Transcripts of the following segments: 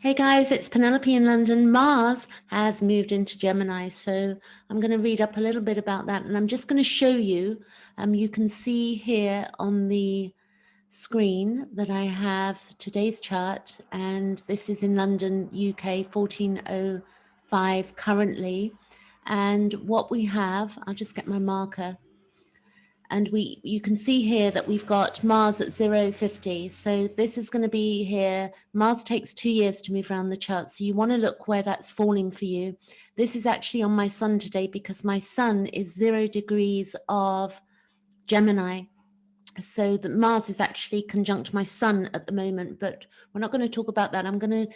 Hey guys, it's Penelope in London. Mars has moved into Gemini, so I'm going to read up a little bit about that, and I'm just going to show you. You can see here on the screen that I have today's chart, and this is in London, UK, 14:05 currently. And what we have, I'll just get my marker. And you can see here that we've got Mars at 050. So this is going to be here. Mars takes 2 years to move around the chart. So you want to look where that's falling for you. This is actually on my sun today because my sun is 0 degrees of Gemini. So that Mars is actually conjunct my sun at the moment, but we're not going to talk about that. I'm going to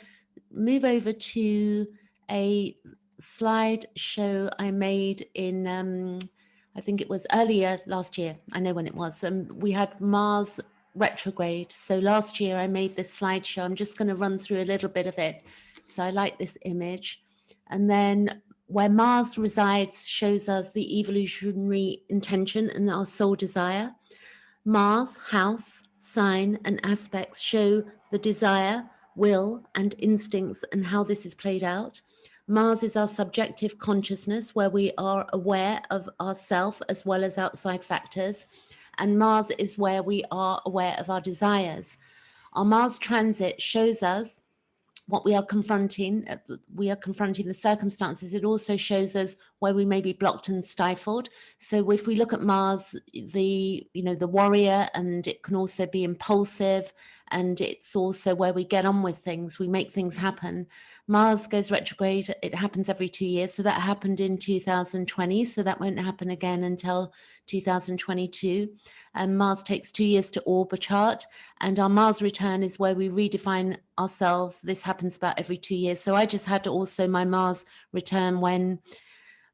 move over to a slideshow I made in I think it was earlier last year. I know when it was. We had Mars retrograde. So last year I made this slideshow. I'm just going to run through a little bit of it. So I like this image. And then where Mars resides shows us the evolutionary intention and our soul desire. Mars, house, sign, and aspects show the desire, will, and instincts and how this is played out. Mars is our subjective consciousness where we are aware of ourself as well as outside factors. And Mars is where we are aware of our desires. Our Mars transit shows us what we are confronting. We are confronting the circumstances. It also shows us where we may be blocked and stifled. So if we look at Mars, the warrior, and it can also be impulsive, and it's also where we get on with things, we make things happen. Mars goes retrograde, it happens every 2 years. So that happened in 2020. So that won't happen again until 2022. And Mars takes 2 years to orb a chart. And our Mars return is where we redefine ourselves. This happens about every 2 years. So I just had also my Mars return when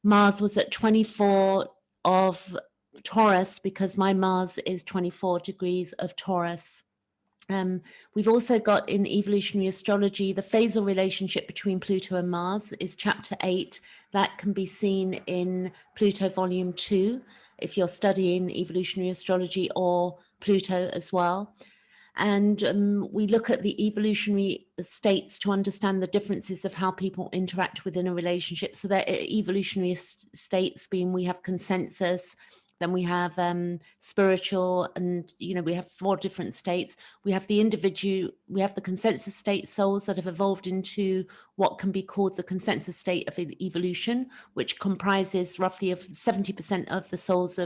Mars was at 24 of Taurus, because my Mars is 24 degrees of Taurus. We've also got in Evolutionary Astrology, the phasal relationship between Pluto and Mars is chapter 8. That can be seen in Pluto volume 2, if you're studying Evolutionary Astrology, or Pluto as well. And we look at the evolutionary states to understand the differences of how people interact within a relationship. So that evolutionary states being, we have consensus, then we have spiritual, and we have 4 different states. We have the individual, we have the consensus state souls that have evolved into what can be called the consensus state of evolution, which comprises roughly of 70% of the souls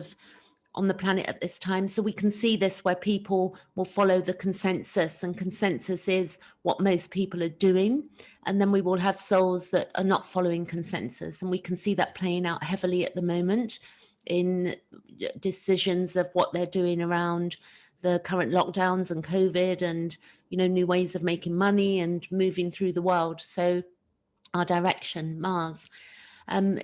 on the planet at this time. So we can see this where people will follow the consensus, and consensus is what most people are doing. And then we will have souls that are not following consensus, and we can see that playing out heavily at the moment in decisions of what they're doing around the current lockdowns and COVID, and new ways of making money and moving through the world. So our direction, Mars.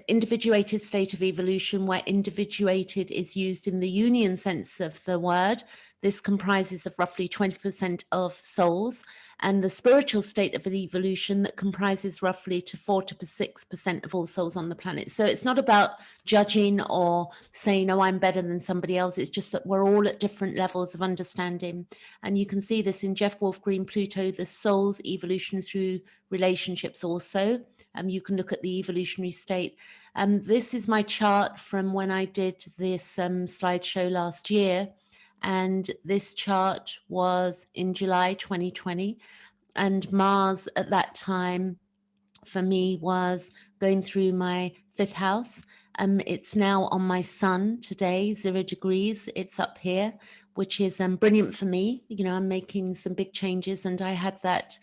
Individuated state of evolution, where individuated is used in the union sense of the word. This comprises of roughly 20% of souls, and the spiritual state of evolution that comprises roughly to 4 to 6% of all souls on the planet. So it's not about judging or saying, oh, I'm better than somebody else. It's just that we're all at different levels of understanding. And you can see this in Jeff Wolf Green Pluto, the soul's evolution through relationships also. You can look at the evolutionary state. This is my chart from when I did this slideshow last year. And this chart was in July 2020. And Mars at that time for me was going through my 5th house. It's now on my sun today, 0 degrees. It's up here, which is brilliant for me. I'm making some big changes, and I had that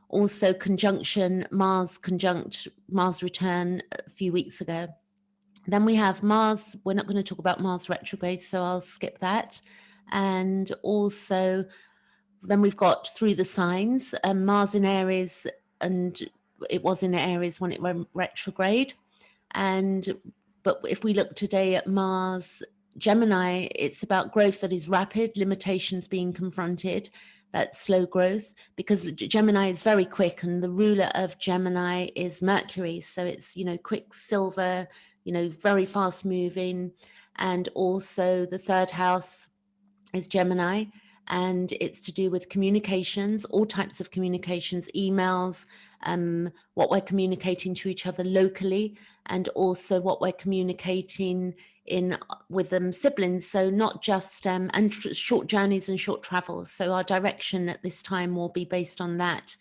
also conjunction, Mars conjunct Mars return a few weeks ago. Then we have Mars. We're not going to talk about Mars retrograde, so I'll skip that. And also then we've got through the signs, Mars in Aries, and it was in Aries when it went retrograde. But if we look today at Mars Gemini, it's about growth that is rapid, limitations being confronted, that slow growth, because Gemini is very quick, and the ruler of Gemini is Mercury. So it's, quicksilver, very fast moving. And also the 3rd house is Gemini. and it's to do with communications, all types of communications, emails, what we're communicating to each other locally, and also what we're communicating in with siblings. So not just and short journeys and short travels. So our direction at this time will be based on that.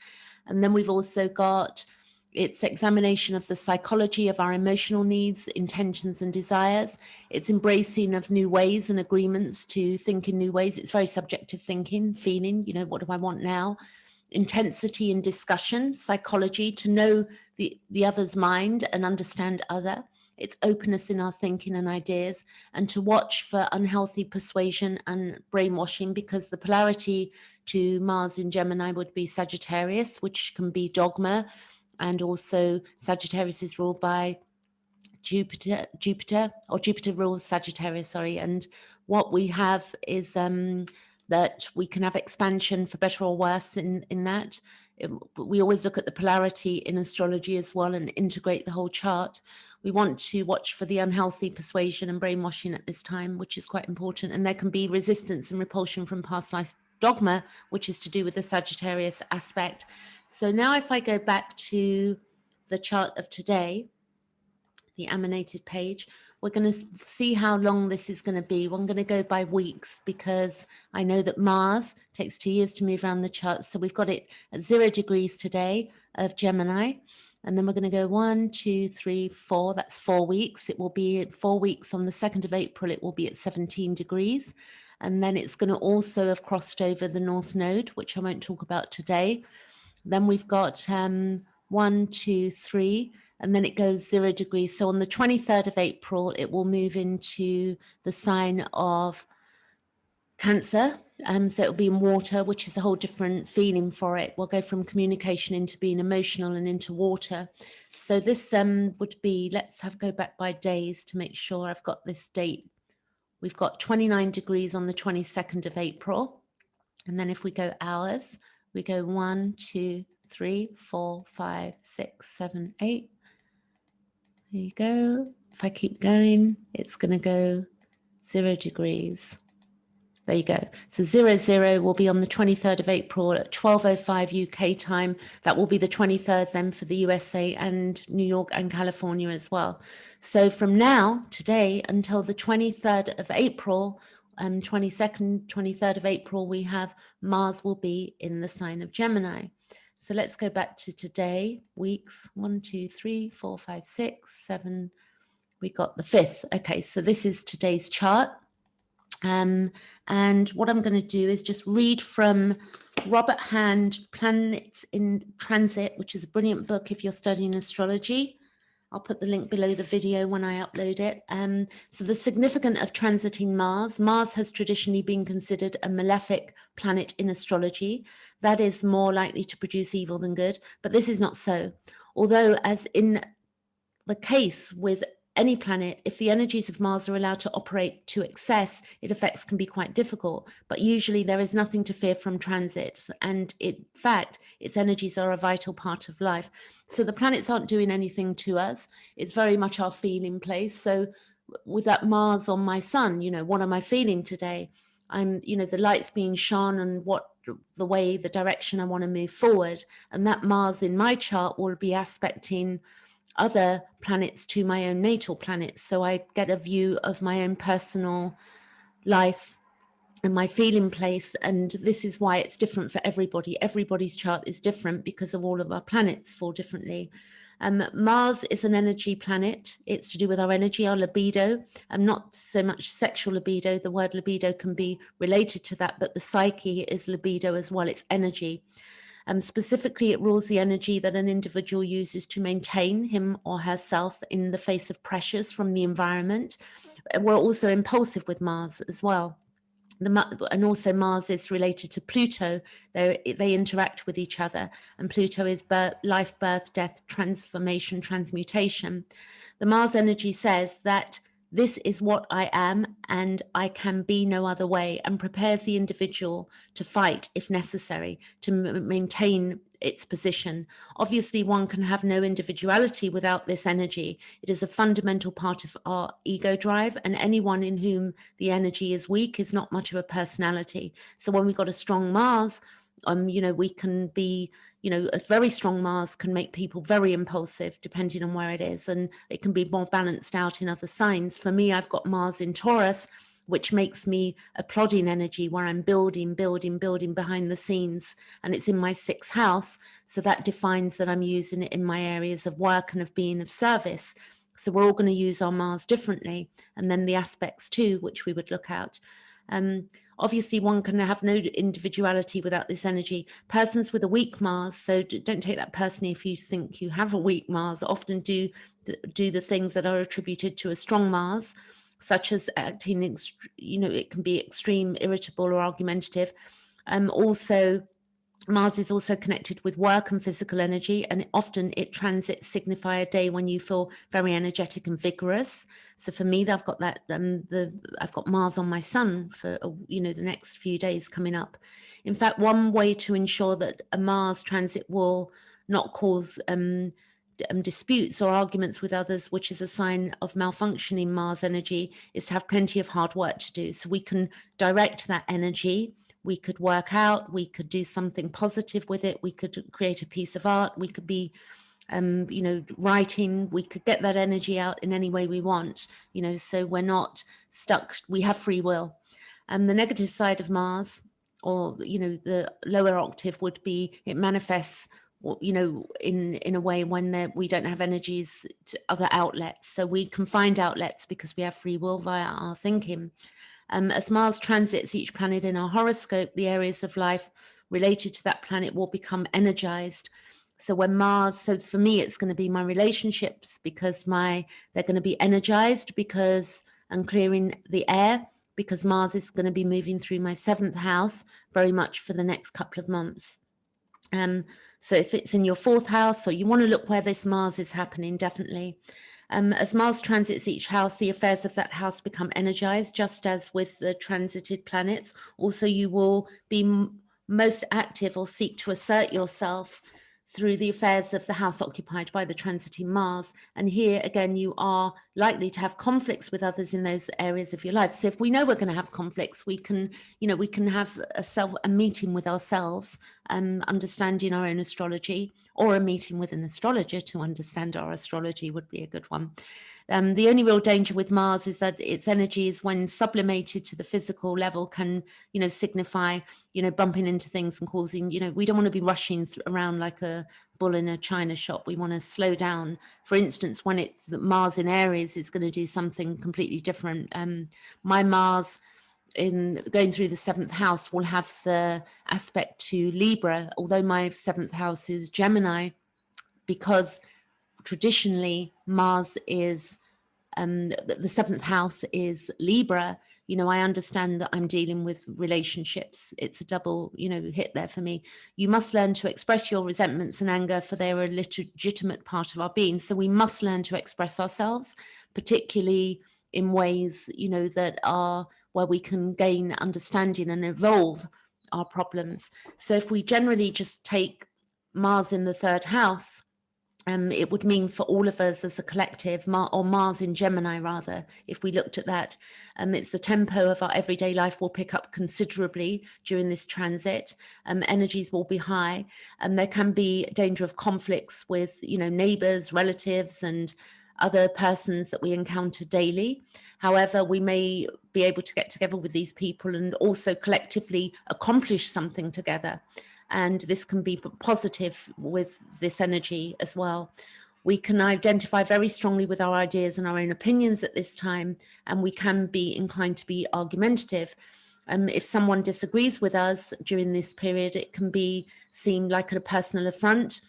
And then we've also got it's examination of the psychology of our emotional needs, intentions, and desires. It's embracing of new ways and agreements to think in new ways. It's very subjective thinking, feeling, you know, what do I want now? Intensity in discussion, psychology, to know the other's mind and understand other. It's openness in our thinking and ideas, and to watch for unhealthy persuasion and brainwashing, because the polarity to Mars in Gemini would be Sagittarius, which can be dogma. And also Sagittarius is ruled by Jupiter rules Sagittarius, sorry. And what we have is that we can have expansion for better or worse in that. We always look at the polarity in astrology as well and integrate the whole chart. We want to watch for the unhealthy persuasion and brainwashing at this time, which is quite important. And there can be resistance and repulsion from past life dogma, which is to do with the Sagittarius aspect. So now if I go back to the chart of today, the emanated page, we're going to see how long this is going to be. I'm going to go by weeks, because I know that Mars takes 2 years to move around the chart. So we've got it at 0 degrees today of Gemini. And then we're going to go 1, 2, 3, 4. That's 4 weeks. It will be at 4 weeks on the 2nd of April. It will be at 17 degrees. And then it's going to also have crossed over the North Node, which I won't talk about today. Then we've got 1, 2, 3, and then it goes 0 degrees. So on the 23rd of April, it will move into the sign of Cancer. So it'll be in water, which is a whole different feeling for it. We'll go from communication into being emotional and into water. So this would be, let's go back by days to make sure I've got this date. We've got 29 degrees on the 22nd of April. And then if we go hours, we go 1, 2, 3, 4, 5, 6, 7, 8. There you go. If I keep going, it's going to go 0 degrees. There you go. So 00 will be on the 23rd of April at 12:05 UK time. That will be the 23rd then for the USA and New York and California as well. So from now, today, until the 23rd of April, 22nd, 23rd of April, we have Mars will be in the sign of Gemini. So let's go back to today, weeks, 1, 2, 3, 4, 5, 6, 7. We got the 5th. Okay, so this is today's chart. And what I'm going to do is just read from Robert Hand, Planets in Transit, which is a brilliant book if you're studying astrology. I'll put the link below the video when I upload it. So the significance of transiting Mars. Mars has traditionally been considered a malefic planet in astrology. That is more likely to produce evil than good, but this is not so. Although, as in the case with any planet, if the energies of Mars are allowed to operate to excess, its effects can be quite difficult, but usually there is nothing to fear from transits. And in fact, its energies are a vital part of life. So the planets aren't doing anything to us. It's very much our feeling place. So with that Mars on my sun, you know, what am I feeling today? I'm, you know, the light's being shone and what the way, the direction I want to move forward. And that Mars in my chart will be aspecting other planets to my own natal planets. So I get a view of my own personal life and my feeling place. And this is why it's different for everybody. Everybody's chart is different because of all of our planets fall differently. Mars is an energy planet. It's to do with our energy, our libido, and not so much sexual libido. The word libido can be related to that, but the psyche is libido as well. It's energy. Specifically, it rules the energy that an individual uses to maintain him or herself in the face of pressures from the environment. We're also impulsive with Mars as well. And also Mars is related to Pluto. They interact with each other. And Pluto is life, birth, death, transformation, transmutation. The Mars energy says that This is what I am, and I can be no other way, and prepares the individual to fight if necessary, to maintain its position. Obviously, one can have no individuality without this energy. It is a fundamental part of our ego drive, and anyone in whom the energy is weak is not much of a personality. So when we've got a strong Mars, we can be, a very strong Mars can make people very impulsive depending on where it is, and it can be more balanced out in other signs. For me, I've got Mars in Taurus, which makes me a plodding energy where I'm building behind the scenes, and it's in my 6th house. So that defines that I'm using it in my areas of work and of being of service. So we're all going to use our Mars differently, and then the aspects too, which we would look at. Obviously, one can have no individuality without this energy. Persons with a weak Mars, so don't take that personally if you think you have a weak Mars, often do the things that are attributed to a strong Mars, such as acting, it can be extreme, irritable or argumentative. Also, Mars is also connected with work and physical energy, and often it transits signify a day when you feel very energetic and vigorous. So for me, I've got that. I've got Mars on my Sun for the next few days coming up. In fact, one way to ensure that a Mars transit will not cause disputes or arguments with others, which is a sign of malfunctioning Mars energy, is to have plenty of hard work to do. So we can direct that energy. We could work out, we could do something positive with it, we could create a piece of art, we could be, writing, we could get that energy out in any way we want, so we're not stuck, we have free will. And the negative side of Mars, or, the lower octave would be, it manifests, in a way when we don't have energies to other outlets. So we can find outlets because we have free will via our thinking. As Mars transits each planet in our horoscope, the areas of life related to that planet will become energized. So for me, it's going to be my relationships, because they're going to be energized because I'm clearing the air, because Mars is going to be moving through my 7th house very much for the next couple of months. So if it's in your 4th house, so you want to look where this Mars is happening, definitely. As Mars transits each house, the affairs of that house become energized, just as with the transited planets. Also, you will be most active or seek to assert yourself through the affairs of the house occupied by the transiting Mars. And here again, you are likely to have conflicts with others in those areas of your life. So if we know we're going to have conflicts, we can have a meeting with ourselves, understanding our own astrology, or a meeting with an astrologer to understand our astrology would be a good one. The only real danger with Mars is that its energies, when sublimated to the physical level, can, signify, bumping into things and causing, we don't want to be rushing around like a bull in a china shop. We want to slow down. For instance, when it's Mars in Aries, it's going to do something completely different. My Mars in going through the 7th house will have the aspect to Libra, although my 7th house is Gemini, because traditionally Mars is the 7th house is Libra. I understand that I'm dealing with relationships. It's a double hit there for me. You must learn to express your resentments and anger, for they are a legitimate part of our being. So we must learn to express ourselves, particularly in ways that are where we can gain understanding and evolve our problems. So if we generally just take Mars in the 3rd house, it would mean for all of us as a collective, or Mars in Gemini rather, if we looked at that, it's the tempo of our everyday life will pick up considerably during this transit. Energies will be high, and there can be danger of conflicts with, neighbors, relatives, and other persons that we encounter daily. However, we may be able to get together with these people and also collectively accomplish something together. And this can be positive with this energy as well. We can identify very strongly with our ideas and our own opinions at this time, and we can be inclined to be argumentative. If someone disagrees with us during this period, it can be seen like a personal affront.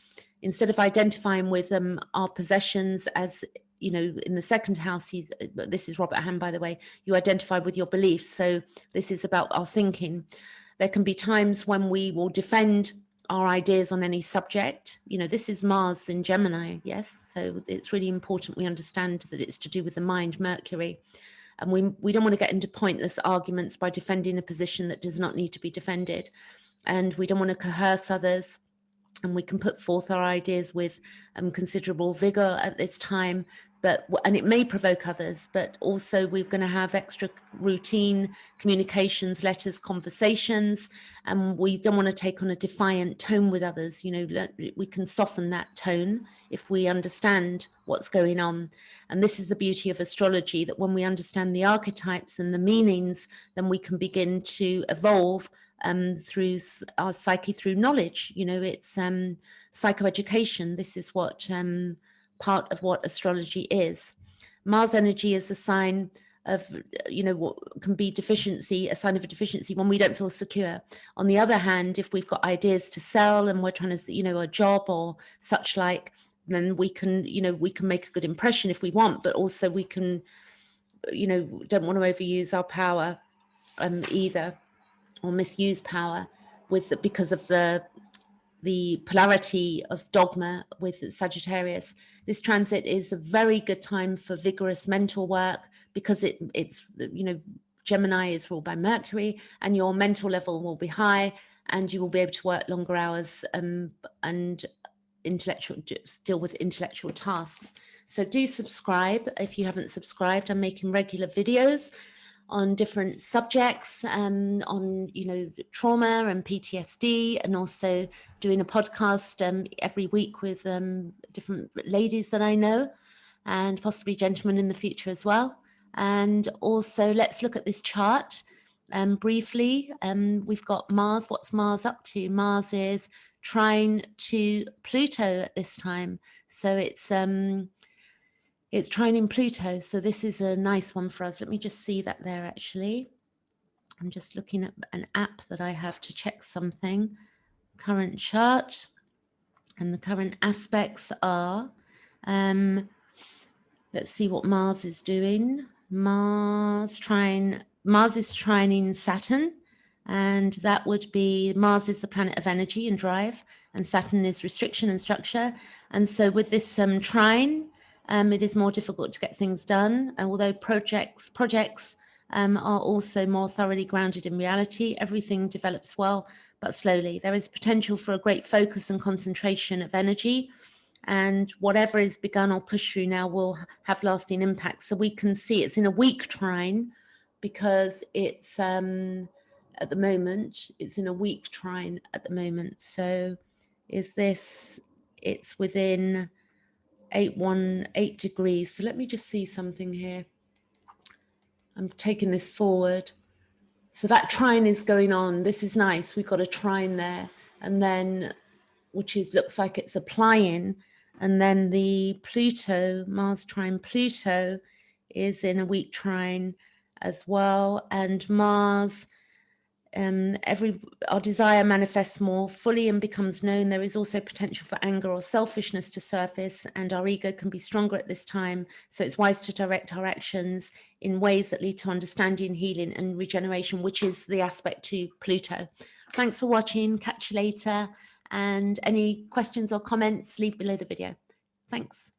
Instead of identifying with our possessions, as in the 2nd house, this is Robert Ham, by the way, you identify with your beliefs. So this is about our thinking. There can be times when we will defend our ideas on any subject. You know, this is Mars in Gemini, yes? So it's really important we understand that it's to do with the mind, Mercury. And we don't want to get into pointless arguments by defending a position that does not need to be defended. And we don't want to coerce others. And we can put forth our ideas with considerable vigor at this time, and it may provoke others, but also we're going to have extra routine communications, letters, conversations, and we don't want to take on a defiant tone with others. You know, we can soften that tone if we understand what's going on. And this is the beauty of astrology, that when we understand the archetypes and the meanings, then we can begin to evolve through our psyche, through knowledge. You know, it's psychoeducation. This is what part of what astrology is. Mars energy is a sign of, you know, what can be deficiency, a sign of a deficiency when we don't feel secure. On the other hand, if we've got ideas to sell and we're trying to, you know, a job or such like, then we can, you know, we can make a good impression if we want, but also we can, you know, don't want to overuse our power either, or misuse power because of the polarity of dogma with Sagittarius. This transit is a very good time for vigorous mental work, because it's, you know, Gemini is ruled by Mercury, and your mental level will be high, and you will be able to work longer hours and deal with intellectual tasks. So do subscribe if you haven't subscribed. I'm making regular videos on different subjects, on, you know, trauma and PTSD, and also doing a podcast every week with different ladies that I know, and possibly gentlemen in the future as well. And also, let's look at this chart briefly. We've got Mars. What's Mars up to? Mars is trine to Pluto at this time. So it's trine in Pluto, so this is a nice one for us. Let me just see that there, actually. I'm just looking at an app that I have to check something. Current chart, and the current aspects are, let's see what Mars is doing. Mars is trining Saturn, and that would be, Mars is the planet of energy and drive, and Saturn is restriction and structure. And so with this trine, it is more difficult to get things done. And although projects are also more thoroughly grounded in reality, everything develops well, but slowly. There is potential for a great focus and concentration of energy, and whatever is begun or pushed through now will have lasting impact. So we can see it's in a weak trine, because it's at the moment, it's in a weak trine at the moment. So it's within 8 degrees. So let me just see something here. I'm taking this forward. So that trine is going on. This is nice. We've got a trine there, and then, which looks like it's applying. And then the Pluto, Mars trine Pluto, is in a weak trine as well. And Mars, our desire manifests more fully and becomes known. There is also potential for anger or selfishness to surface, and our ego can be stronger at this time. So it's wise to direct our actions in ways that lead to understanding, healing, and regeneration, which is the aspect to Pluto. Thanks for watching. Catch you later. And any questions or comments, leave below the video. Thanks.